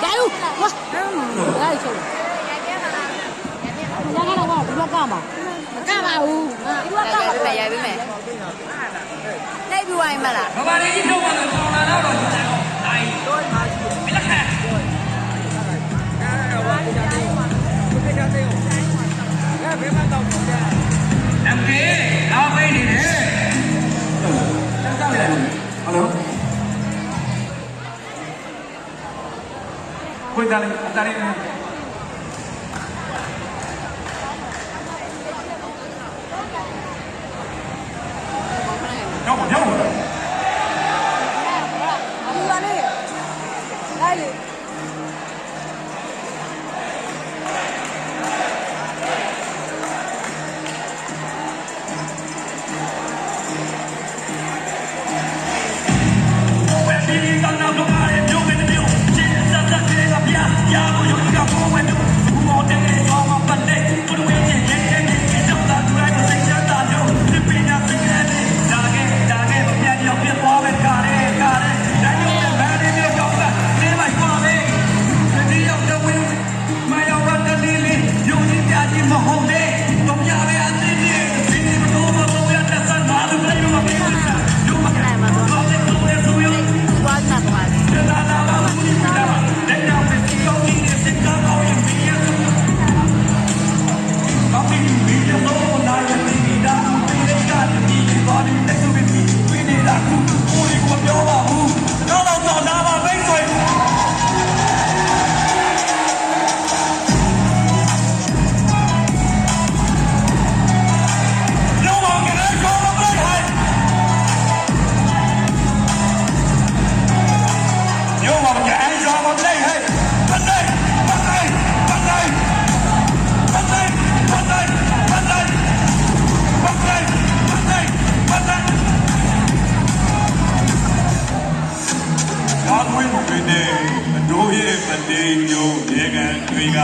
加油！哇，来球！人家看到我，你说干嘛？干嘛？你说干嘛？ရိုက်ပေးမယ်လိုက်ပြီးဝိုင်းမလား ဘာပါလေးကြီးထုတ်ပါလို့ထောင်လာတော့တော့ဒီတော့နိုင်တော့မှာရှိတယ်လက်ခံโอเคเอาไปดิเด้ตั้งใจเลยฮัลโหลคุยตาลีရောက်ပါရောက်ပါ 来嘞！ တို့ရဲ့မတိမ်မျိုးရေကန်တွေက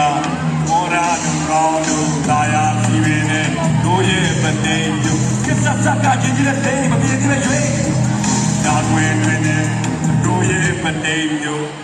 ဘောရာတို့ကောင်းတို့တာယာစီပင်နဲ့တို့ရဲ့မတိမ်မျိုးကိစ္စစကားချင်းကြီးတဲ့တိမ်မပြေသေးပဲရွှေဒါတွင်တွင်နဲ့တို့ရဲ့မတိမ်မျိုး